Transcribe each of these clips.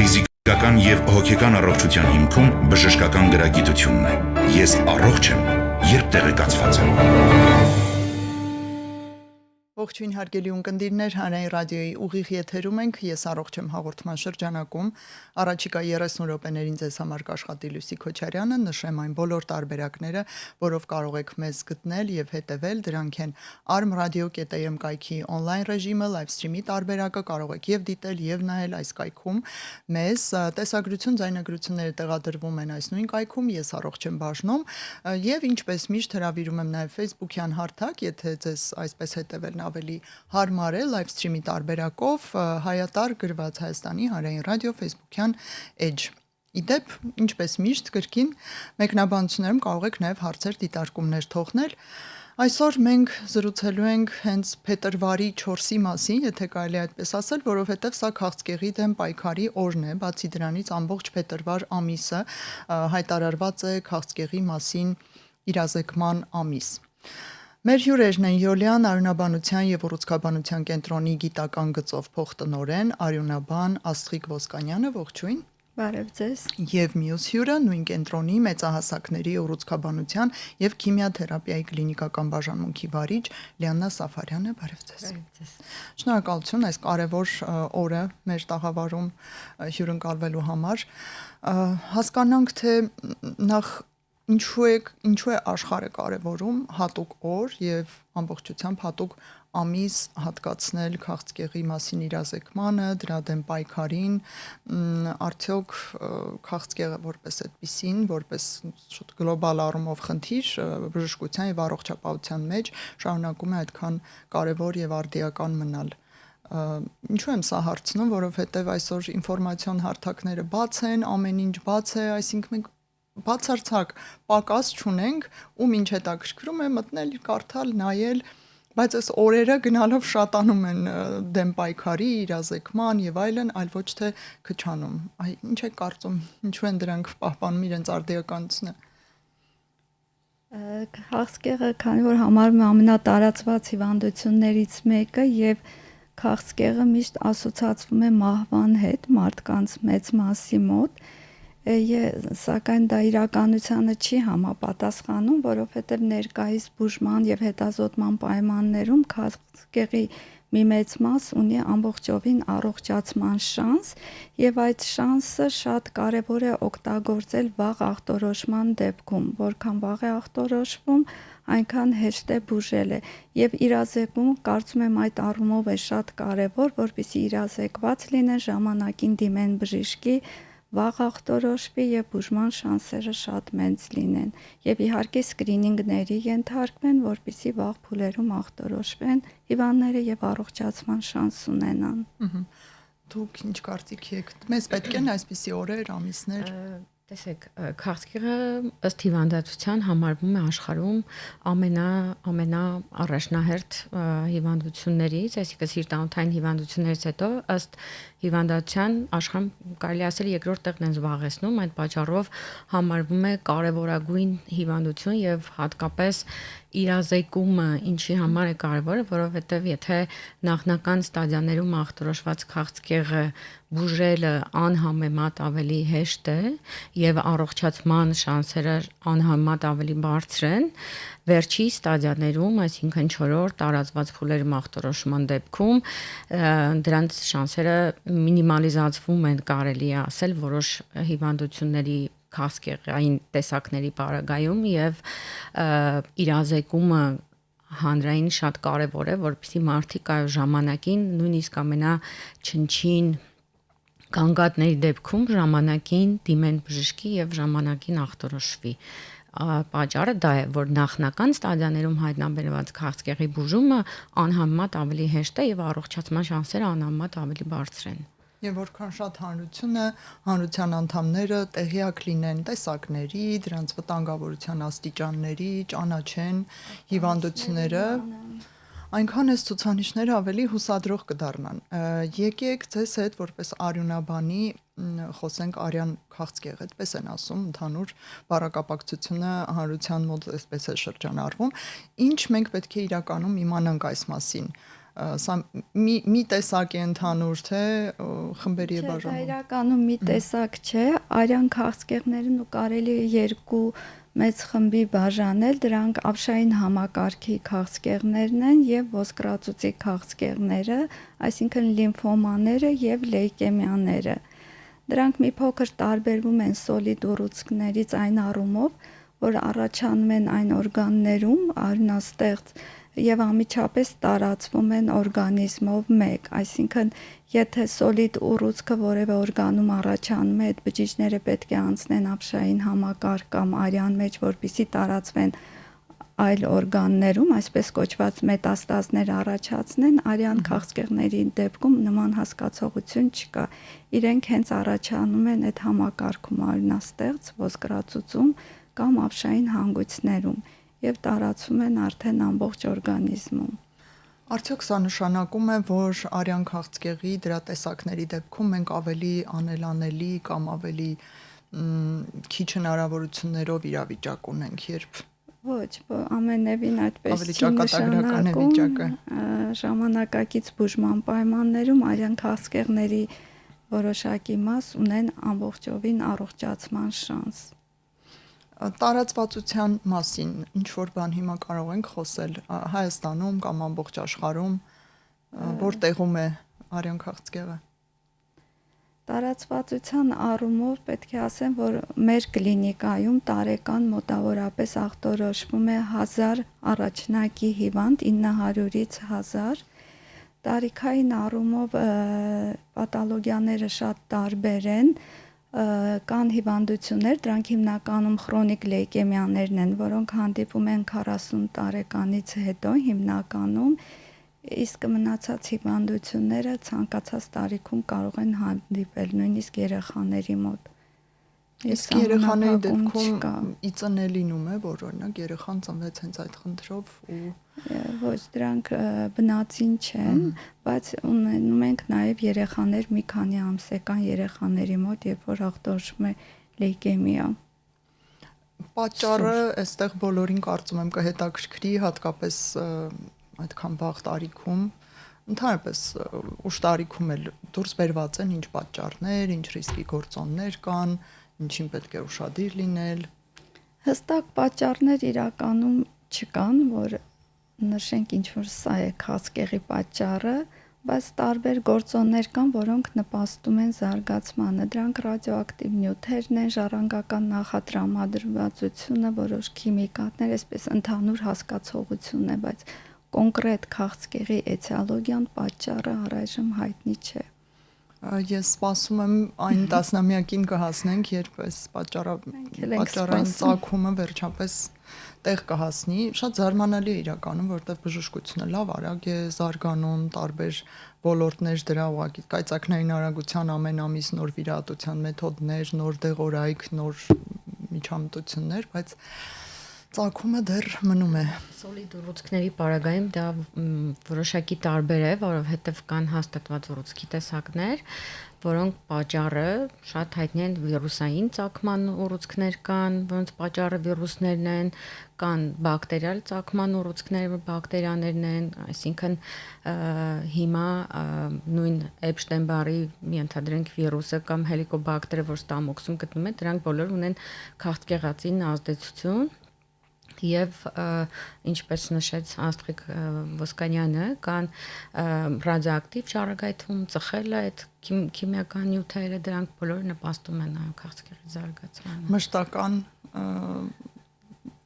Ֆիզիկական եւ հոգեկան առողջության հիմքում բժշկական գրագիտությունն է։ Ես առողջ եմ, երբ տեղեկացված եմ։ Ողջույն հարգելի ունկնդիրներ, Հանրային ռադիոյի ուղիղ եթերում ենք, ես առողջ եմ հաղորդման շրջանակում, առաջիկա 30 րոպեներին ձեզ համար կաշխատի Լուսի Քոչարյանը, նշեմ այն բոլոր տարբերակները, որով կարող եք մեզ գտնել եւ հետեւել, դրանք են armradio.am կայքի on-line ռեժիմը, live stream-ի տարբերակը, կարող եք եւ դիտել եւ նայել այս կայքում մեզ, տեսագրություն, ձայնագրությունները տեղադրվում են այս նույն կայքում, ես առողջ եմ բաժնում եւ ինչպես միշտ հրավիրում եմ նաեւ Facebook-յան հարթակ, եթե ձեզ այսպես հետեւելն ավելի հարմար է live stream-ի տարբերակով հայատար գրված Հայաստանի Հանրային ռադիո Facebook-յան էջ։ Իդեպ, ինչպես միշտ կրկին մեկնաբանություններում կարող եք նաև հարցեր դիտարկումներ թողնել։ Այսօր մենք զրուցելու ենք հենց փետրվարի 4-ի մասին, եթե կարելի է այդպես ասել, որովհետև սա քաղցկեղի դեմ պայքարի օրն է, բացի դրանից ամբողջ փետրվար ամիսը հայտարարված է քաղցկեղի մասին իրազեկման ամիս։ Մեր հյուրերն են Յոլիան արյունաբանության եւ ուռուցքաբանության կենտրոնի գիտական գծով փոխտնօրեն, արյունաբան Աստղիկ Ոսկանյանը, ողջույն։ Բարև ձեզ։ Եվ մյուս հյուրը նույն կենտրոնի մեծահասակների ուռուցքաբանության եւ քիմիաթերապիայի կլինիկական բաժանմունքի վարիչ Լիաննա Սաֆարյանը, բարև ձեզ։ Բարև ձեզ։ Շնորհակալություն այս կարևոր օրը մեր տաղավարում հյուրընկալվելու համար։ Հասկանանք, թե նախ Ինչու է աշխարհը կարևորում հատուկ օր եւ ամբողջությամբ հատուկ ամիս հատկացնել քաղցկեղի մասին իրազեկմանը, դրա դեմ պայքարին, արդյոք քաղցկեղը որպես այդպիսին, որպես շուտ գլոբալ առումով խնդիր բժշկության եւ առողջապահության մեջ շարունակում է այդքան կարևոր եւ արդիական մնալ։ Ինչու եմ սա հարցնում, որովհետեւ այսօր ինֆորմացիոն հարթակները բաց են, ամեն ինչ բաց է, այսինքն մենք բացարձակ պակաս չունենք, ում ինչ հետաքրքրում է մտնել, կարդալ, նայել, բայց այս օրերը գնալով շատանում են դեմ պայքարի, իրազեկման եւ այլն, այլ ոչ թե քչանում։ Ինչ է կարծում, ինչու են դրանք պահպանում իրենց արդիականությունը։ Քաղցկեղը, քանի որ համարվում է ամենատարածված հիվանդություններից մեկը եւ քաղցկեղը միշտ ասոցացվում է մահվան հետ մարդկանց մեծ մասի մոտ, սակայն դա իրականությանը չի համապատասխանում, որովհետև ներկայիս բուժման եւ հետազոտման պայմաններում քաղցկեղի մի մեծ մաս ունի ամբողջովին առողջացման շանս եւ այդ շանսը շատ կարեւոր է օգտագործել վաղ ախտորոշման դեպքում, որքան վաղ է ախտորոշվում, այնքան հեշտ է բուժելը եւ իրազեկումը կարծում եմ այդ առումով է շատ կարեւոր, որպեսզի իրազեկված լինեն ժամանակին դիմեն բժշկի վաղ ախտորոշվի եւ բուժման շանսերը շատ մեծ լինեն եւ իհարկե սկրինինգների ենթարկվեն, որպեսզի վաղ փուլերում ախտորոշվեն հիվանդները եւ առողջացման շանս ունենան։ Դուք ինչ կարծիք եք։ Մեզ պետք են այսպիսի օրեր, ամիսներ։ Տեսեք, քաղցկեղը ըստ հիվանդացության համարվում է աշխարհում ամենաառաջնահերթ հիվանդություններից, այսինքն սիրտանոթային հիվանդություններից հետո ըստ հիվանդացության աշխարհում կարելի ասել երկրորդ տեղն են զբաղեցնում, այդ պատճառով համարվում է կարևորագույն հիվանդություն եւ հատկապես իրազեկումը ինչի համար է կարևորը, որովհետեւ եթե նախնական ստադիաներում ախտորոշված քաղցկեղը բուժելը անհամեմատ ավելի հեշտ է եւ առողջացման շանսերը անհամեմատ ավելի բարձր են, վերջի ստադիաներում, այսինքն 4-րդ տարածված փուլերում ախտորոշման դեպքում դրանց շանսերը մինիմալիզացվում են, կարելի է ասել, որոշ հիվանդությունների քաղցկեղային տեսակների պարագայում եւ իրազեկումը հանրային շատ կարեւոր է, որպեսզի մարդիկ այո ժամանակին նույնիսկ ամենաչնչին կանգատների դեպքում ժամանակին դիմեն բժշկի եւ ժամանակին ախտորոշվի։ Պատճառը դա է, որ նախնական ստադիաներում հայտնաբերված քաղցկեղի բուժումը անհամեմատ ավելի հեշտ է եւ առողջացման շանսերը անհամեմատ ավելի բարձր են։ Եվ որքան շատ հանրության անդամները տեղյակ լինեն տեսակների, դրանց վտանգավորության աստիճանների, ճանաչեն հիվանդությունները, այնքան այս ցուցանիշները ավելի հուսադրող կդառնան։ Եկեք ձեզ հետ որպես արյունաբանի խոսենք արյան քաղցկեղ, այդպես են ասում, ընդհանուր բառակապակցությունը հանրության մոտ այսպես է շրջանառվում։ Ինչ մենք պետք է իրականում իմանանք այս մասին։ Սա մի տեսակ է ընդհանուր թե խմբերի է Դա բաժանում։ իրականում մի տեսակ չէ, արյան քաղցկեղներն ու կարելի է երկու մեծ խմբի բաժանել, դրանք ապշային համակարգի քաղցկեղներն են եւ ոսկրածուծի քաղցկեղները, այսինքն լիմֆոմաները եւ լեյկեմիաները։ Դրանք մի փոքր տարբերվում են սոլիդ ուռուցքներից այն առումով, որ առաջանում են այն օրգաններում, արյունաստեղծ եւ անմիջապես տարածվում են օրգանիզմով մեկ, այսինքն եթե սոլիդ ուռուցքը որևէ օրգանում առաջանում է, այդ բջիջները պետք է անցնեն ապշային համակարգ կամ արյան մեջ, որպեսզի տարածվեն այլ օրգաններում, այսպես կոչված մետաստազներ առաջացնեն, արյան քաղցկեղների դեպքում նման հասկացողություն չկա։ Իրենք հենց առաջանում են այդ համակարգում արյունաստեղծ, ոսկրածուծում կամ ապշային հանգույցներում եւ տարածվում են արդեն ամբողջ օրգանիզմում։ Արդյոք սա նշանակում է, որ արյան քաղցկեղի դրա տեսակների դեպքում մենք ավելի անելանելի կամ ավելի քիչ հնարավորություններով իրավիճակ ունենք, երբ Ոչ, ամենևին այդպես ավելի ճակատագրական է վիճակը։ Ժամանակակից բուժման պայմաններում արյան քաղցկեղների որոշակի մաս ունեն ամբողջովին առողջացման շանս։ Տարածվածության մասին ինչ որ բան հիմա կարող ենք խոսել Հայաստանում կամ ամբողջ աշխարհում, որտեղում է արյան քաղցկեղը։ Տարածվածության առումով պետք է ասեմ, որ մեր կլինիկայում տարեկան մոտավորապես ախտորոշվում է 1000 առաջնակի հիվանդ, 900-ից 1000։ Տարիքային առումով պաթոլոգիաները շատ տարբեր են, կան հիվանդություններ, դրանք հիմնականում քրոնիկ լեյկեմիաներն են, որոնք հանդիպում են 40 տարեկանից հետո հիմնականում, իսկ մնացած հիվանդությունները ցանկացած տարիքում կարող են հանդիպել, նույնիսկ երեխաների մոտ։ Իսկ երեխաների դեպքում իծն է լինում է, որ օրինակ երեխան ծնվեց հենց այդ խնդրով ու ոչ, դրանք բնածին չեն, բայց ունենում ենք նաև երեխաներ մի քանի ամսեկան երեխաների մոտ, երբ որ ախտորոշվում է լեյկեմիա։ Պատճառը այստեղ բոլորին կարծում եմ կհետաքրքրի, հատկապես այդքան վաղ տարիքում, ընդհանրապես ուշ տարիքում էլ դուրս բերված են ինչ պատճառներ, ինչ ռիսկի գործոններ կան, ինչին պետք է ուշադիր լինել։ Հստակ պատճառներ իրականում չկան, որ նշենք ինչ որ սա է քաղցկեղի պատճառը, բայց տարբեր գործոններ կան, որոնք նպաստում են զարգացմանը։ Դրանք ռադիոակտիվ նյութերն են, ժառանգական նախատրամադրվածությունը, որոշ քիմիկատներ, այսպես ընդհանուր հասկացողություն է, բայց կոնկրետ քաղցկեղի էտիոլոգիան պատճառը առայժմ հայտնի չէ։ Ես սպասում եմ այն տասնամյակին կհասնենք, երբ այս պատճառային ծագումը վերջապես տեղ կհասնի։ Շատ զարմանալի է իրականում, որտեղ բժշկությունը լավ արագ է զարգանում, տարբեր ոլորտներ դրա ուղղակի կայծակնային արագության ամեն ամիս նոր վիրահատության մեթոդներ, նոր դեղորայք, նոր միջամտություններ, բայց ծագումը դեռ մնում է։ Սոլիդ ուռուցքների պարագայում դա որոշակի տարբեր է, որովհետև կան հաստատված ուռուցքի տեսակներ, որոնք պատճառը շատ հայտնի են վիրուսային ծագման ուռուցքներ կան, որոնց պատճառը վիրուսներն են, կան բակտերիալ ծագման ուռուցքներ, որ բակտերիաներն են, այսինքն հիմա նույն Էպշտեյն-Բարի ենթադրենք վիրուսը կամ հելիկոբակտերը, որ ստամոքսում գտնվում է, դրանք բոլորը ունեն քաղցկեղածին ազդեցություն։ Եվ ինչպես նշեց Աստղիկ Ոսկանյանը, կան ռադիոակտիվ ճառագայթում, ծխելը, այդ քիմիական նյութերը, դրանք բոլորը նպաստում են այո քաղցկեղի զարգացմանը։ Մշտական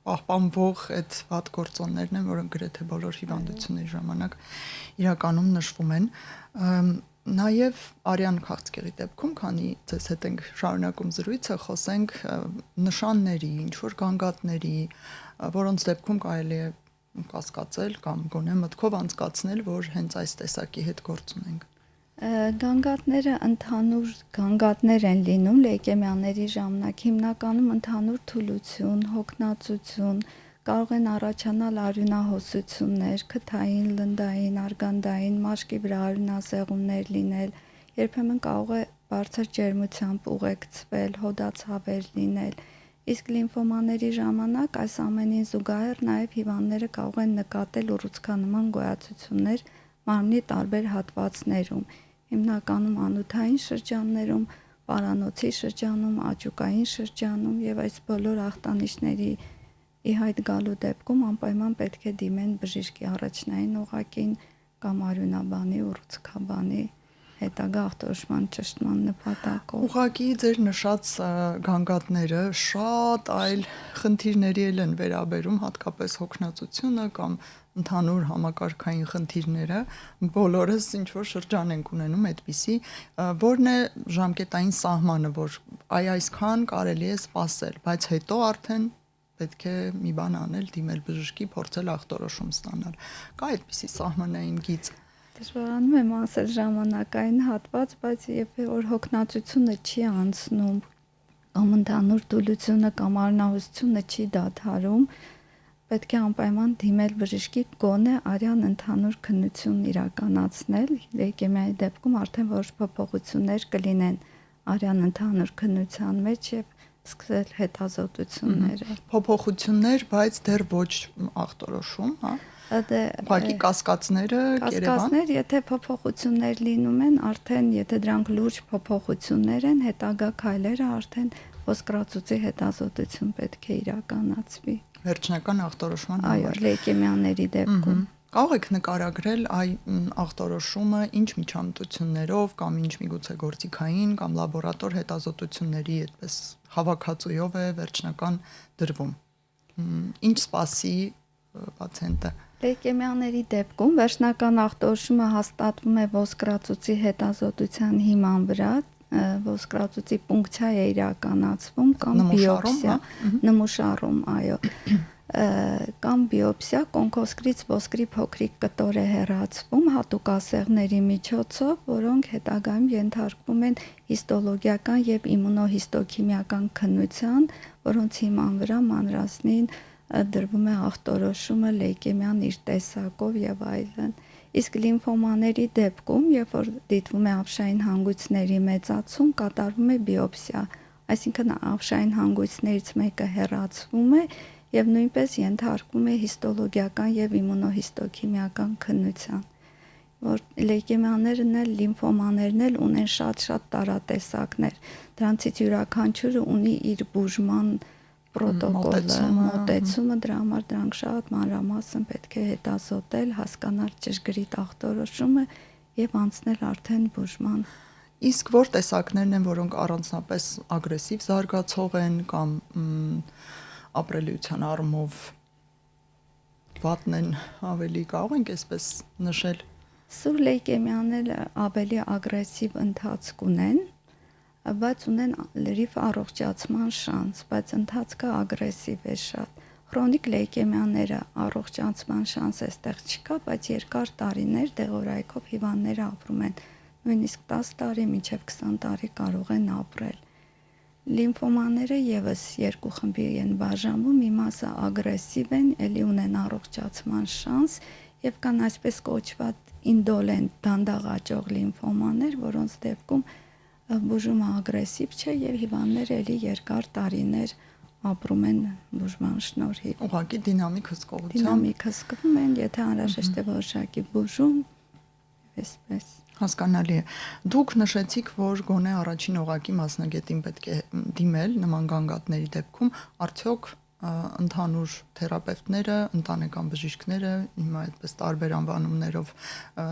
պահպանվող այդ վատ գործոններն են, որոնք գրեթե բոլոր հիվանդությունների ժամանակ իրականում նշվում են։ Նաև արյան քաղցկեղի դեպքում, քանի ձեզ հետ ենք շարունակում զրույցը, խոսենք նշանների, ինչ որ գանգատների, որոնց դեպքում կարելի է կասկածել կամ գոնե մտքով անցկացնել, որ հենց այս տեսակի հետ գործ ունենք։ Գանգատները ընդհանուր գանգատներ են լինում լեյկեմիաների ժամանակ, հիմնականում ընդհանուր թուլություն, հոգնածություն, կարող են առաջանալ արյունահոսություններ, քթային, լնդային, արգանդային, մաշկի վրա արյունազեղումներ լինել, երբեմն կարող է բարձր ջերմությամբ ուղեկցվել, հոդացավեր լինել, իսկ լիմֆոմաների ժամանակ այս ամենին զուգահեռ նաև հիվանդները կարող են նկատել ուռուցքանման գոյացություններ մարմնի տարբեր հատվածներում, հիմնականում անոթային շրջաններում, պարանոցի շրջանում, աճուկային շրջանում եւ այս բոլոր ախտանիշների ի հայտ գալու դեպքում անպայման պետք է դիմեն բժիշկի առաջնային օղակին կամ արյունաբանի, ուռուցքաբանի հետագա ախտորոշման ճշտման նպատակով։ Ուղղակի ձեր նշած գանգատները շատ այլ խնդիրների են վերաբերում, հատկապես հոգնածությունը կամ ընդհանուր համակարգային խնդիրները, բոլորս ինչ որ շրջան ենք ունենում այդպիսի, որն է ժամկետային սահմանը, որ այսքան կարելի է սպասել, բայց հետո արդեն պետք է մի բան անել, դիմել բժշկի, փորձել ախտորոշում ստանալ։ Կա այդպիսի սահմանային գիծ։ Դժվարանում եմ ասել ժամանակային հատված, բայց երբ որ հոգնածությունը չի անցնում, կամ ընդհանուր դուլությունը կամ արնահոսությունը չի դադարում, պետք է անպայման դիմել բժշկի գոնե արյան ընդհանուր քննություն իրականացնել, լեյկեմիայի դեպքում արդեն որոշ փոփոխություններ կլինեն արյան ընդհանուր քննության մեջ եւ սկսել հետազոտությունները։ Փոփոխություններ, բայց դեռ ոչ ախտորոշում, հա։ Ուղղակի կասկածները, կասկածներ, եթե փոփոխություններ լինում են, արդեն եթե դրանք լուրջ փոփոխություններ են, հետագա քայլերը արդեն ոսկրածուծի հետազոտություն պետք է իրականացվի։ Վերջնական ախտորոշման Այո, համար։ լեյկեմիաների դեպքում։ Կարող եք նկարագրել այ ախտորոշումը ինչ միջամտություններով կամ ինչ միգուցե գործիքային կամ լաբորատոր հետազոտությունների այդպես հավաքածուով է վերջնական դրվում։ Ինչ սպասի պացիենտը։ Լեյկեմիաների դեպքում վերջնական ախտորոշումը հաստատվում է ոսկրածուծի հետազոտության հիման վրա, ոսկրածուծի պունկցիա է իրականացվում կամ բիոպսիա, նմուշառում, այո, կամ բիոպսիա, կոնքոսկրից ոսկրի փոքրիկ կտոր է հեռացվում հատուկասեղների միջոցով, որոնք հետագայում ենթարկվում են հիստոլոգիական եւ իմունոհիստոքիմիական քննության, որոնց հիման վրա մանրացնին դրվում է ախտորոշումը լեյկեմիան իր տեսակով եւ այլն։ Իսկ լիմֆոմաների դեպքում, երբ որ դիտվում է ապշային հանգույցների մեծացում, կատարվում է բիոպսիա, այսինքն ապշային հանգույցներից մեկը հեռացվում է եւ նույնպես ենթարկվում է հիստոլոգիական եւ իմունոհիստոքիմիական քննության, որ լեյկեմիաներն էլ լիմֆոմաներն էլ ունեն շատ տարատեսակներ, դրանցից յուրաքանչյուրը ունի իր բուժման պրոտոկոլը, մոտեցումը, դրա համար դրանք շատ մանրամասն պետք է հետազոտել, հասկանալ ճշգրիտ ախտորոշումը եւ անցնել արդեն բուժման։ Իսկ որ տեսակներն են, որոնք առանձնապես ագրեսիվ զարգացող են կամ ապրելիության առումով վատն են, ավելի կարող ենք այսպես նշել։ Սուր լեյկեմիաները ավելի ագրեսիվ ընթացք ունեն, բայց ունեն լրիվ առողջացման շանս, բայց ընթացքը ագրեսիվ է շատ։ Քրոնիկ լեյկեմիաները առողջացման շանս այստեղ չկա, բայց երկար տարիներ դեղորայքով հիվանդները ապրում են, նույնիսկ 10 տարի մինչև 20 տարի կարող են ապրել։ Լիմֆոմաները եւս երկու խմբի են բաժանվում, մի մասը ագրեսիվ են, ելի ունեն առողջացման շանս եւ կան այսպես կոչված ինդոլենտ դանդաղ աճող լիմֆոմաներ, որոնց դեպքում բուժումը ագրեսիվ չէ եւ հիվանդները ելի երկար տարիներ ապրում են բուժման շնորհիվ։ Ուղղակի դինամիկ հսկողությամբ։ Դինամիկ հսկվում են, եթե անհրաժեշտ է որոշակի բուժում, այսպես։ Հասկանալի է։ Դուք նշեցիք, որ գոնե առաջին օղակի մասնագետին պետք է դիմել նման գանգատների դեպքում, արդյոք ընդհանուր թերապևտները, ընտանեկան բժիշկները, հիմա այդպես տարբեր անվանումներով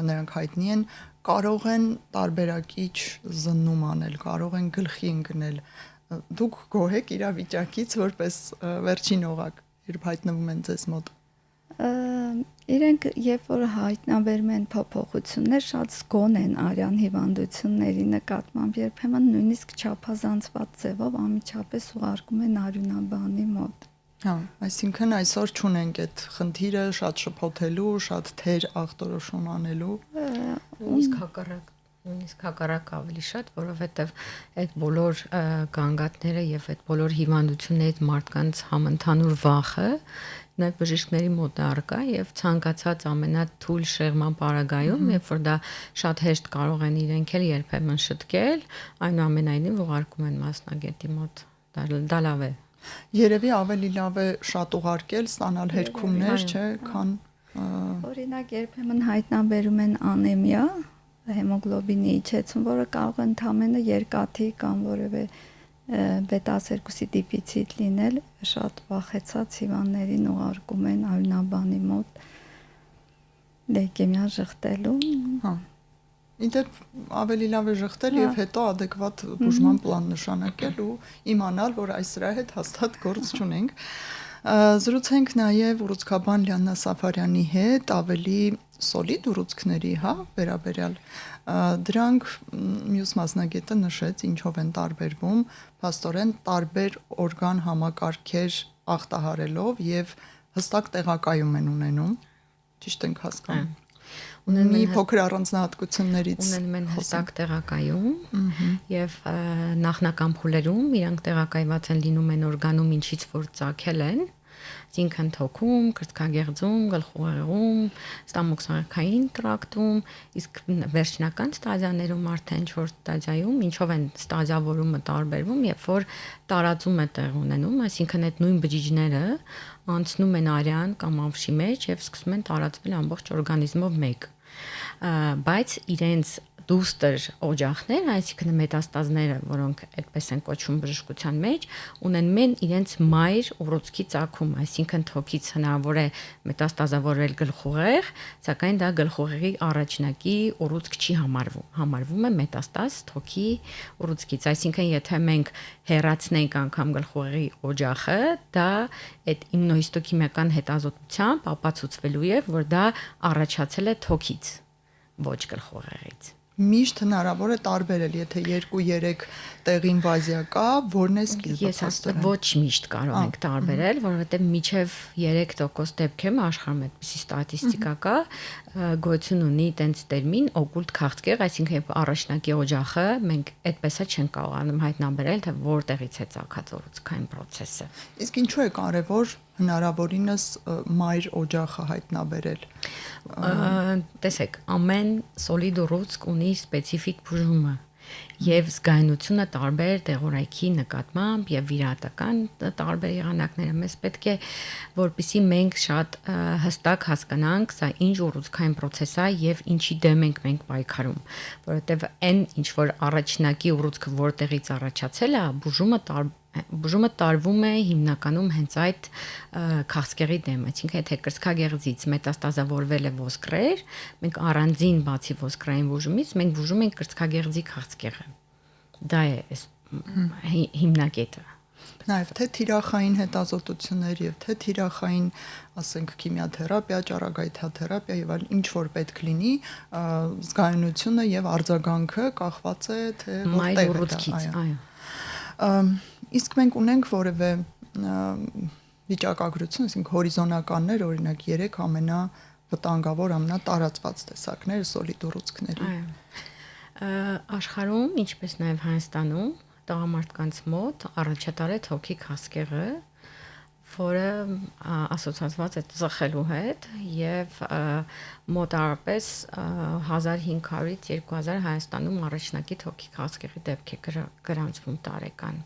նրանք հայտնի են, կարող են տարբերակիչ զննում անել, կարող են գլխի ընկնել։ Դուք գոհ եք իրավիճակից, որպես վերջին օղակ, երբ հայտնվում են ձեզ մոտ։ Իրենք երբ որ հայտնաբերում են փոփոխություններ, շատ զգոն են արյան հիվանդությունների նկատմամբ, երբեմն նույնիսկ չափազանցված ձևով անմիջապես ուղարկում են արյունաբանի մոտ։ Հա, այսինքն այսօր չունենք այդ խնդիրը շատ շփոթելու, շատ թեր ախտորոշում անելու։ Նույնիսկ հակառակ ավելի շատ, որովհետև այդ բոլոր գանգատները եւ այդ բոլոր հիվանդություններից մարդկանց համընդհանուր վախը նաև բժիշկների մոտ առկա եւ ցանկացած ամենաթույլ շեղման պարագայում, երբ որ դա շատ հեշտ կարող են իրենք էլ երբեմն շտկել, այնուամենայնիվ ուղարկում են մասնագետի մոտ։ Դա լավ է։ Երևի ավելի լավ է շատ ուղարկել, ստանալ հերքումներ, չէ, քան Օրինակ երբեմն հայտնաբերում են անեմիա, հեմոգլոբինի իջեցում, որը կարող է ընդամենը երկաթի կամ որևէ B12-ի դիֆիցիտ լինել, շատ վախեցած հիվանդներին ուղարկում են արյունաբանի մոտ լեյկեմիա ժխտելու։ Հա։ Իդեպ ավելի լավ է ժխտել եւ հետո adekvat բուժման պլան նշանակել ու իմանալ, որ այս սրա հետ հաստատ գործ չունենք։ Զրուցենք նաև ուռուցքաբան Լիաննա Սաֆարյանի հետ ավելի սոլիդ ուռուցքների, հա, վերաբերյալ դրանք մյուս մասնագետը նշեց ինչով են տարբերվում, փաստորեն տարբեր օրգան համակարգեր ախտահարելով եւ հստակ տեղակայում են ունենում, ճիշտ ենք հասկանում։ Ունեն փոքր առանձնահատկություններից ունենում են հստակ տեղակայում եւ նախնական փուլերում իրանք տեղակայված են լինում են օրգանում ինչից որ ծագել են, այսինքն թոքում, կրծքագեղձում, գլխուղեղում, ստամոքսային տրակտում, իսկ վերջնական ստադիաներում արդեն 4 ստադիայում ինչով են ստադիավորումը տարբերվում, երբ որ տարածում է տեղ ունենում, այսինքն այդ նույն բջիջները անցնում են արյան կամ ամշի մեջ եւ սկսում են տարածվել ամբողջ օրգանիզմով մեկ բայց իրենց դուստր օջախներ, այսինքն մետաստազները, որոնք այդպես են կոչվում բժշկության մեջ, ունենում են իրենց մայր ուռուցքի ծագում, այսինքն թոքից հնարավոր է մետաստազավորել գլխուղեղ, սակայն դա գլխուղեղի առաջնակի ուռուցք չի համարվում է մետաստազ թոքի ուռուցքից, այսինքն եթե մենք հեռացնենք անգամ գլխուղեղի օջախը, դա այդ իմունոհիստոքիմիական հետազոտությամբ ապացուցվելու է, որ դա առաջացել է թոքից, ոչ գլխուղեղից։ Միշտ հնարավոր է տարբերել, եթե 2-3 տեղի ինվազիա կա, որն է սկիզբը փաստորեն։ Ոչ միշտ կարող ենք տարբերել, որովհետև միջև 3% դեպքերում աշխարհում այդպիսի ստատիստիկա կա, գոյություն ունի տենց տերմին օկուլտ քաղցկեղ, այսինքն երբ առաջնակի օջախը մենք այդպես է չենք կարողանում հայտնաբերել, թե որտեղից է ծագած ուռուցքային process-ը։ Իսկ ինչու է կարևոր հնարավորինս մայր օջախը հայտնաբերել։ Տեսեք, ամեն սոլիդ ուռուցք ունի սպეციფიկ բուժումը եւ զգայունությունը տարբեր դեղորայքի նկատմամբ եւ վիրահատական տարբեր եղանակները մեզ պետք է որպեսզի մենք շատ հստակ հասկանանք սա ինչ ուռուցքային process է եւ ինչի դեմ ենք մենք պայքարում, որովհետեւ այն ինչ որ առաջնակի ուռուցքը որտեղից առաջացել է, բուժումը տարվում է հիմնականում հենց այդ քաղցկեղի դեմ, այսինքն եթե կրծքագեղձից մետաստազավորվել է ոսկրեր, մենք առանձին բացի ոսկրային բուժումից մենք բուժում ենք կրծքագեղձի քաղցկեղը։ Դա է հիմնակետը։ Նաև թե թիրախային հետազոտություններ եւ թե թիրախային, ասենք, քիմիաթերապիա, ճառագայթաթերապիա եւ այլ ինչ որ պետք լինի, զգայունությունը եւ արձագանքը կախված է թե որտեղ է, այո։ Իսկ մենք ունենք որևէ վիճակագրություն, ասենք հորիզոնականներ, օրինակ 3 ամենավտանգավոր, ամենատարածված տեսակները սոլիդ ուռուցքների։ Աշխարհում, ինչպես նաև Հայաստանում, տղամարդկանց մոտ առաջատար է թոքի քաղցկեղը, որը ասոցացված է ծխելու հետ եւ մոտարապես 1500-ից 2000 Հայաստանում առաջնակի թոքի քաղցկեղի դեպք է գրանցվում տարեկան։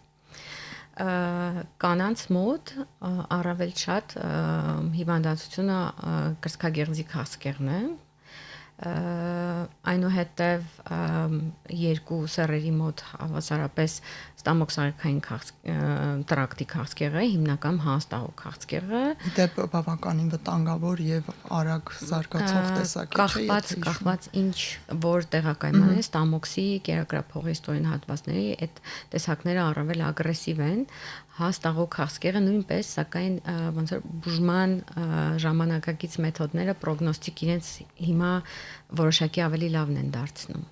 Կանանց մոտ առավել շատ հիվանդացությունը կրծքագեղձի քաղցկեղն է, այնուհետև երկու սեռերի մոտ հավասարապես ստամոքսային տրակտի քաղցկեղը, հիմնական հաստաղու քաղցկեղը, դեպ բավականին վտանգավոր եւ արագ զարգացող տեսակ է, կախված ինչ որ տեղակայման է ստամոքսի կերակրափողի ստորին հատվածների, այդ տեսակները առավել ագրեսիվ են, հաստաղու քաղցկեղը նույնպես, սակայն ոնց որ բուժման ժամանակակից մեթոդները պրոգնոստիկ իրենց հիմա որոշակի ավելի լավն են դարձնում։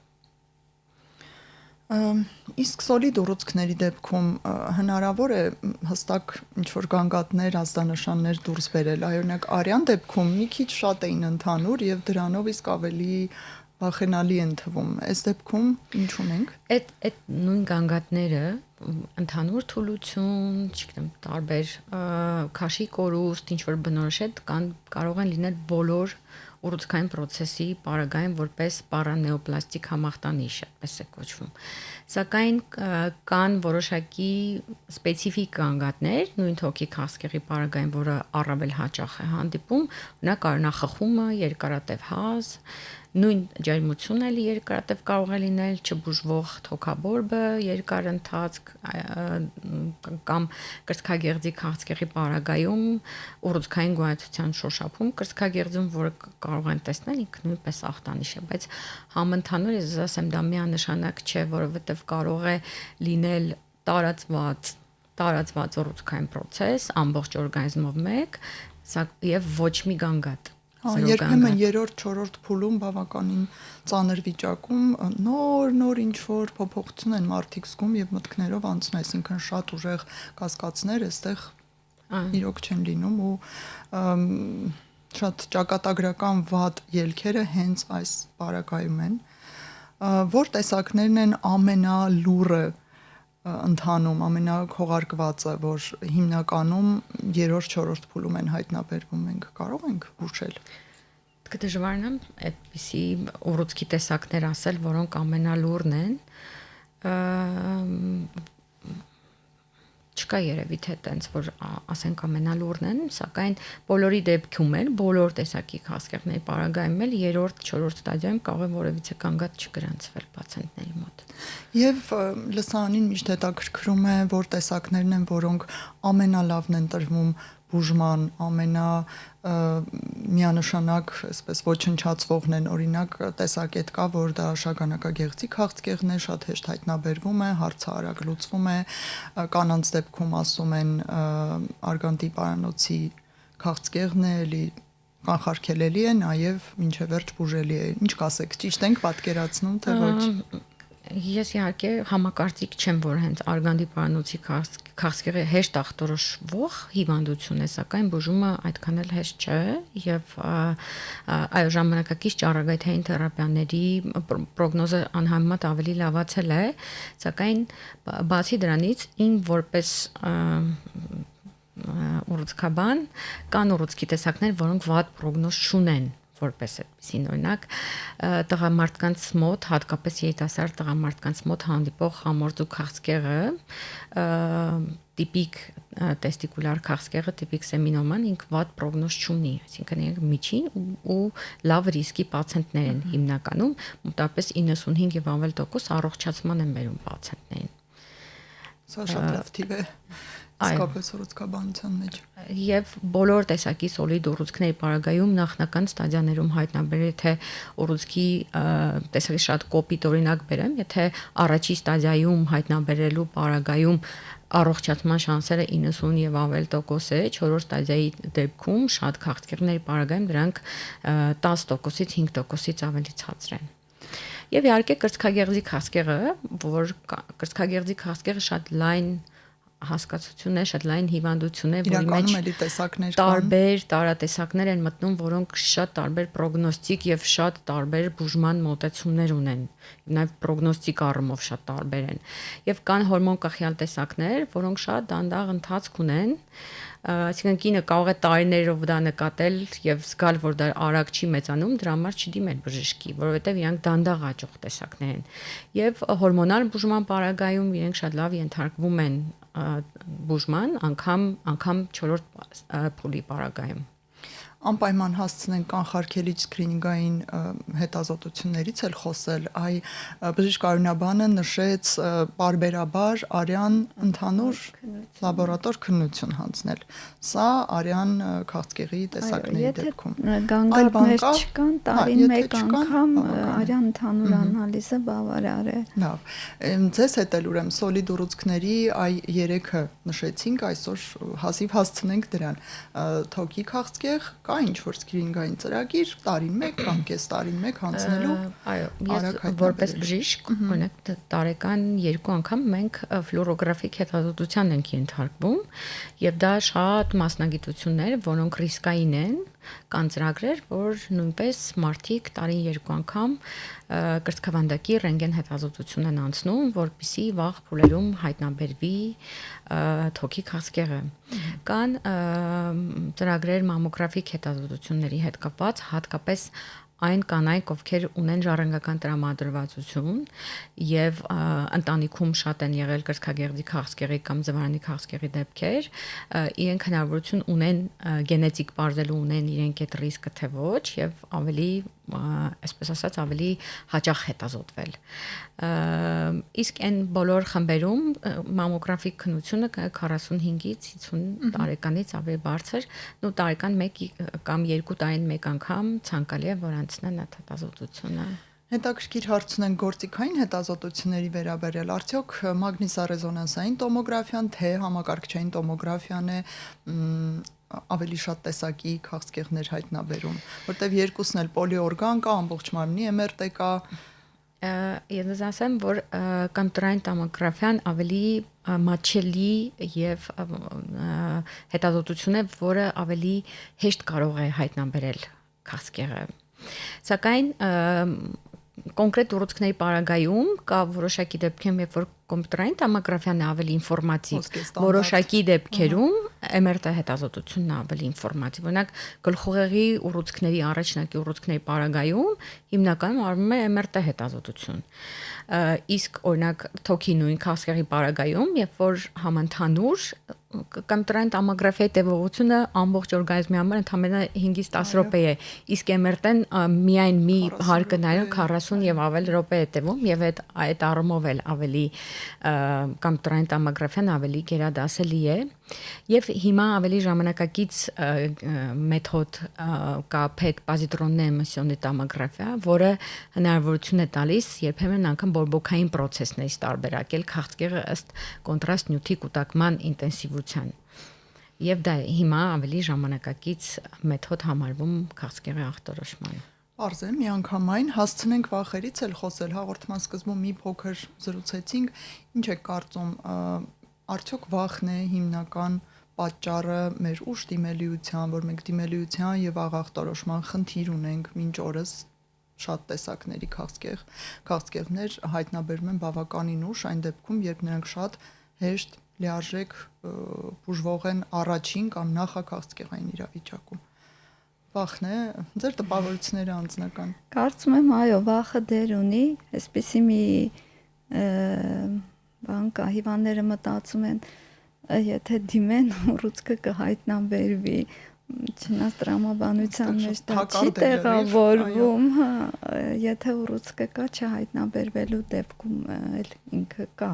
Իսկ սոլիդ ուռուցքների դեպքում հնարավոր է հստակ ինչ-որ գանգատներ, ազդանշաններ դուրս բերել, օրինակ արյան դեպքում մի քիչ շատ էին ընդհանուր եւ դրանով իսկ ավելի վախենալի են թվում։ Այս դեպքում ինչ ունենք։ Այդ նույն գանգատները ընդհանուր թուլություն, չգիտեմ, տարբեր քաշի կորուստ, ինչ որ բնորոշ կարող են լինել բոլոր ուռուցքային process-ի պարագային որպես պարանեոպլաստիկ համախտանիշ, այդպես է կոչվում։ Սակայն կան որոշակի սպეციფიկ գանգատներ, նույն թոքի քաղցկեղի պարագային, որը առավել հաճախ է հանդիպում, օրինակ արյունախխումը, երկարատև հազ, նույն ջերմությունն էլ երկարատև կարող է լինել, չբուժվող թոքաբորբը, երկար ընթացք կամ կրծքագեղձի քաղցկեղի պարագայում ուռուցքային գոյացության շոշափում կրծքագեղձում, որը կարող են տեսնել ինքը նույնպես ախտանիշ է, բայց համընդհանուր ես ասեմ դա միանշանակ չէ, որովհետև կարող է լինել տարածված ուռուցքային process ամբողջ օրգանիզմով մեկ, եւ ոչ մի գանգատ։ Երբեմն երրորդ, չորրորդ փուլում բավականին ծանր վիճակում նոր ինչ որ փոփոխություն են մարդիկ զգում եւ մտքներով անցնում, այսինքն շատ ուժեղ կասկածներ այստեղ իրոք չեն լինում ու շատ ճակատագրական վատ ելքերը հենց այս պարագայում են, որ տեսակներն են ամենալուրը ընդհանում, ամենաքողարկվածը, որ հիմնականում երրորդ, չորրորդ փուլում են հայտնաբերվում, մենք կարող ենք հուշել։ Դժվարն է այդպիսի ուռուցքի տեսակներ ասել, որոնք ամենալուրն են։ Չկա երևի թե տենց որ ասենք ամենալուրն են, սակայն բոլորի դեպքում էլ բոլոր տեսակի քաղցկեղների պարագայում էլ երրորդ, չորրորդ ստադիայում կարող է որևիցե գանգատ չգրանցվել պացիենտների մոտ։ Եվ լսարանին միշտ հետաքրքրում է, որ տեսակներն են, որոնք ամենալավն են տրվում բուժման, միանշանակ, այսպես ոչնչացվողն են, օրինակ տեսակետ կա, որ դա շագանակագեղձի քաղցկեղն է, շատ հեշտ հայտնաբերվում է, հարցը արագ լուծվում է, կանանց դեպքում ասում են արգանդի պարանոցի քաղցկեղն է, էլի կանխարգելելի է, նաև մինչև վերջ բուժելի է։ Ինչ կասեք, ճիշտ ենք պատկերացնում, թե ոչ։ Ես իհարկե համակարծիք չեմ, որ հենց արգանդի պարանոցի քաղցկեղը հեշտ ախտորոշվող հիվանդություն է, սակայն բուժումը այդքան էլ հեշտ չէ եւ այո ժամանակակից ճառագայթային թերապիաների պրոգնոզը անհամեմատ ավելի լավացել է, սակայն բացի դրանից ին որպես ուռուցքաբան կան ուռուցքի տեսակներ, որոնք վատ պրոգնոզ չունեն որպես այդպեսին օրինակ տղամարդկանց մոտ հատկապես երիտասարդ տղամարդկանց մոտ հանդիպող համարձու քաղցկեղը տիպիկ տեստիկուլար քաղցկեղը տիպիկ սեմինոման ինք վատ պրոգնոզ չունի, այսինքն իրենք միջին ու լավ ռիսկի պացիենտներ են հիմնականում մոտավորապես 95 եւ ավել տոկոս առողջացման են բերում պացիենտներին։ Սա շատ լավ թիվ է։ Իսկապես ուռուցքաբանության մեջ։ Եվ բոլոր տեսակի սոլիդ ուռուցքների պարագայում նախնական ստադիաներում հայտնաբերել թե ուռուցքի տեսակի շատ կոպիտ օրինակ բերեմ, եթե առաջի ստադիայում հայտնաբերելու պարագայում առողջացման շանսերը 90 եւ ավել տոկոս է, 4-րդ ստադիայի դեպքում շատ քաղցկեղների պարագայում դրանք 10%-ից 5%-ից ավելի ցածր են։ Եվ իհարկե կրծքագեղձի քաղցկեղը, որ կրծքագեղձի քաղցկեղը շատ լայն հասկացություն է, շատ լայն հիվանդություն է, որի մեջ տարբեր տարատեսակներ են մտնում, որոնք շատ տարբեր պրոգնոստիկ եւ շատ տարբեր բուժման մոտեցումներ ունեն, նաեւ պրոգնոստիկ առումով շատ տարբեր են։ Եվ կան հորմոն կախյալ տեսակներ, որոնք շատ դանդաղ ընթացք ունեն, այսինքն կինը կարող է տարիներով դա նկատել եւ զգալ, որ դա արագ չի մեծանում, դրա համար չդիմել բժշկի, որովհետեւ իրանք դանդաղ աճող տեսակներ են։ Եվ հորմոնալ բուժման պարագայում իրենք շատ լավ ենթարկվում են բուժման անգամ 4-րդ փուլի պարագայում։ Անպայման հասցնենք կանխարգելիչ սկրինինգային հետազոտություններից էլ խոսել, բժիշկ Արյունաբանը նշեց պարբերաբար արյան ընդհանուր լաբորատոր քննություն հանձնել։ Սա արյան քաղցկեղի տեսակների դեպքում։ Գանգատներ չկան, տարին մեկ անգամ արյան ընդհանուր անալիզը բավարար է։ Լավ։ Ձեզ հետ էլ ուրեմն սոլիդ ուռուցքների այ 3-ը նշեցինք, այսօր հազիվ հասցնենք դրան։ Թոքի քաղցկեղ կա ինչ-որ սկրինինգային ծրագիր, տարին մեկ կամ կես տարին մեկ հանձնելու։ Այո, ես որպես բժիշկ, օրինակ տարեկան 2 անգամ մենք ֆլուորոգրաֆիկ հետազոտության ենք ենթարկվում, եւ դա շատ մասնագիտություններ, որոնք ռիսկային են, կան ծրագրեր, որ նույնպես մարդիկ տարին 2 անգամ կրծքավանդակի ռենտգեն հետազոտություն են անցնում, որպեսզի վաղ փուլերում հայտնաբերվի թոքի քաղցկեղը։ Կան ծրագրեր մամոգրաֆիկ հետազոտությունների հետ կապված, հատկապես այն կանայք, ովքեր ունեն ժառանգական տրամադրվածություն եւ ընտանիքում շատ են եղել կրծքագեղձի քաղցկեղի կամ ձվարանի քաղցկեղի դեպքեր, իրենք հնարավորություն ունեն գենետիկ բարձելու ունեն իրենք այդ ռիսկը թե ոչ եւ ավելի այսպես ասած ավելի հաճախ հետազոտվել։ Իսկ այն բոլոր խմբերում մամոգրաֆիկ քննությունը 45-ից 50 տարեկանից ավելի բարձր, ու տարեկան 1 կամ 2 տարին 1 անգամ ցանկալի է որ անցնեն այդ հետազոտությունը։ Հետաքրքիր հարց ունենք գործիքային հետազոտությունների վերաբերյալ, արդյոք մագնիսառեզոնանսային տոմոգրաֆիան թե համակարգչային տոմոգրաֆիան է ավելի շատ տեսակի քաղցկեղներ հայտնաբերում, որտեղ երկուսն էլ պոլիօրգան կա, ամբողջ մարմնի MRT կա։ Ես ասեմ, որ կոմպյուտերային տոմոգրաֆիան ավելի մատչելի եւ հետազոտություն է, որը ավելի հեշտ կարող է հայտնաբերել քաղցկեղը։ Սակայն կոնկրետ ուռուցքների պարագայում կա որոշակի դեպքեր, երբ որ կոմպյուտերային տոմոգրաֆիան ավելի ինֆորմատիվ, որոշակի դեպքերում MRT հետազոտությունն ավելի ինֆորմատիվ։ Օրինակ գլխուղեղի ուռուցքների առաջնակի ուռուցքների պարագայում հիմնականում արվում է MRT հետազոտություն։ Իսկ օրինակ թոքի նույն քաղցկեղի պարագայում, երբ որ համընդհանուր կոմպյուտերային տոմոգրաֆիայի տևողությունը ամբողջ օրգանիզմի համար ընդամենը 5-ից 10 րոպե է, իսկ MRT-ն միայն մի հարկը նայելով 40 եւ ավել րոպե է տևում եւ այդ առումով էլ ավելի կոմպյուտերային տոմոգրաֆիան ավելի գերադասելի է եւ հիմա ավելի ժամանակակից մեթոդ կա PET պոզիտրոնների էմիսիոնի տոմոգրաֆիա, որը հնարավորություն է տալիս երբեմն անգամ բորբոքային process-ներից տարբերակել քաղցկեղը ըստ կոնտրաստ նյութի կուտակման ինտենսիվության։ Եվ դա հիմա ավելի ժամանակակից մեթոդ համարվում քաղցկեղի ախտորոշման։ Պարզ է, միանգամայն հասցնենք վախերից էլ խոսել, հաղորդման սկզբում մի փոքր զրուցեցինք, ինչ եք կարծում, արդյոք վախն է հիմնական պատճառը մեր ուշ դիմելիության, որ մենք դիմելիության եւ աղախտորոշման խնդիր ունենք մինչ օրս շատ տեսակների քաղցկեղներ հայտնաբերում են բավականին ուշ, այն դեպքում, երբ նրանք շատ հեշտ լիարժեք բուժվող են առաջին կամ նախաքաղցկեղային իրավիճակում։ Վախն է, ձեր տպավորությունները անձնական։ Կարծում եմ, այո, վախը դեր ունի, այսպեսի մի բան կա, հիվանդները մտածում են, եթե դիմեն ուռուցքը կհայտնաբերվի, չնայած տրամաբանության մեջ դա չի տեղավորվում, եթե ուռուցքը կա չհայտնաբերվելու դեպքում էլ ինքը կա,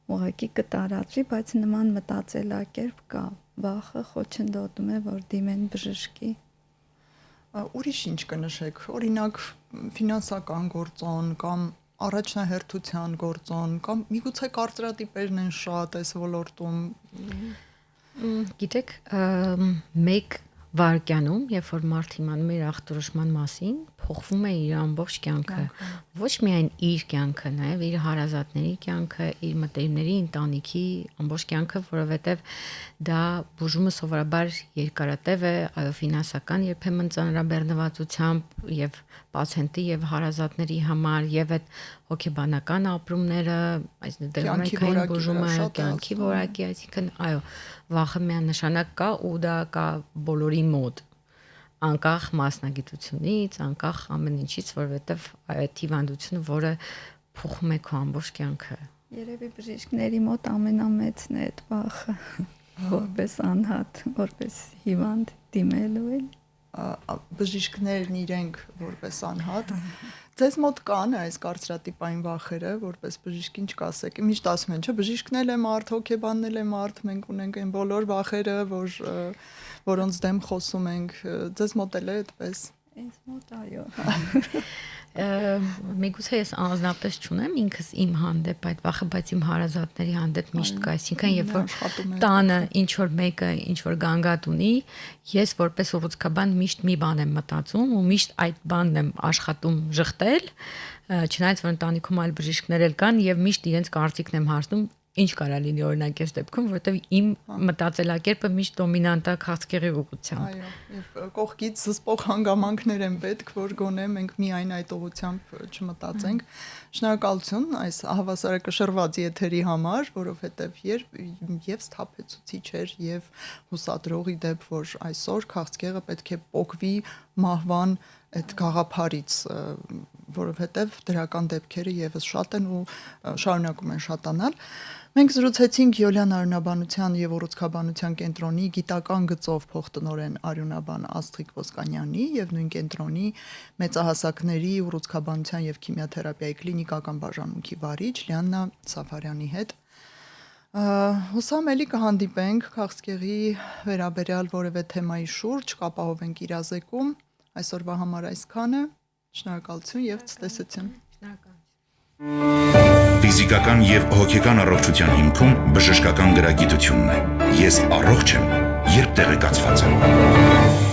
ուղղակի կտարածվի, բայց նման մտածելակերպ կա, վախը խոչընդոտում է, որ դիմեն բժշկի։ Ուրիշ ինչ կնշեք, օրինակ ֆինանսական գործոն կամ առաջնահերթության գործոն կամ միգուցե կարծրատիպերն են շատ այս ոլորտում։ Գիտեք, մեկ վարկյանում, երբ որ մարդ իմանում է իր ախտորոշման մասին, փոխվում է իր ամբողջ կյանքը, ոչ միայն իր կյանքը, նաև իր հարազատների կյանքը, իր մտերիմների, ընտանիքի ամբողջ կյանքը, որովհետև դա բուժումը սովորաբար երկարատև է, այո, ֆինանսական երբեմն ծանրաբեռնվածությամբ եւ պացիենտի եւ հարազատների համար եւ այդ հոգեբանական ապրումները, այսինքն բուժումը կյանքի որակի, այսինքն այո, վախը միանշանակ կա ու դա կա բոլորի մոտ, անկախ մասնագիտությունից, անկախ ամեն ինչից, որովհետև այդ հիվանդությունը, որը փոխում է քո ամբողջ կյանքը։ Երևի բժիշկների մոտ ամենամեծն է այդ վախը, որպես անհատ, որպես հիվանդ դիմելու է։ Բժիշկներն իրենք որպես անհատ ձեզ մոտ կան այս կարծրատիպային վախերը, որպես բժիշկ ինչ կասեք։ Միշտ ասում են, չէ, բժիշկն էլ է մարդ, հոգեբանն էլ է մարդ, մենք ունենք այն բոլոր վախերը, որոնց դեմ խոսում ենք։ Ձեզ մոտ էլ է այդպես։ Ինձ մոտ այո։ Միգուցե ես անձնապես չունեմ ինքս իմ հանդեպ այդ վախը, բայց իմ հարազատների հանդեպ միշտ կա, այսինքն երբ որ տանը ինչ որ մեկը ինչ որ գանգատ ունի, ես որպես ուռուցքաբան միշտ մի բան եմ մտածում ու միշտ այդ բանն եմ աշխատում ժխտել, չնայած որ ընտանիքում այլ բժիշկներ էլ կան եւ միշտ իրենց կարծիքն եմ հարցնում ինչ կարա լինի օրինակ այս դեպքում, որովհետև իմ մտածելակերպը միշտ դոմինանտ է քաղցկեղի ուղղությամբ։ Այո, եւ կողքից զսպող հանգամանքներ են պետք, որ գոնե մենք միայն այդ ուղղությամբ չմտածենք։ Շնորհակալություն այս հավասարակշռված եթերի համար, որովհետև եւ սթափեցուցիչ էր եւ հուսադրողի դեպ, որ այսօր քաղցկեղը պետք է փոխվի մահվան այդ գաղափարից, որովհետև դրական դեպքերը եւս շատ են ու շարունակում են շատանալ։ Մենք զրուցեցինք Յոլյան արյունաբանության եւ ուռուցքաբանության կենտրոնի գիտական գծով փոխտնօրեն արյունաբան Աստղիկ Ոսկանյանի եւ նույն կենտրոնի մեծահասակների ուռուցքաբանության եւ քիմիաթերապիայի կլինիկական բաժանմունքի վարիչ Լիաննա Սաֆարյանի հետ։ Հուսամ էլի կհանդիպենք քաղցկեղի վերաբերյալ որևէ թեմայի շուրջ, կապահովենք իրազեկում։ Այսօրվա համար այսքանը։ Շնորհակալություն եւ ցտեսություն։ Ֆիզիկական եւ հոգեկան առողջության հիմքում բժշկական գրագիտությունն է։ Ես առողջ եմ, երբ տեղեկացված եմ։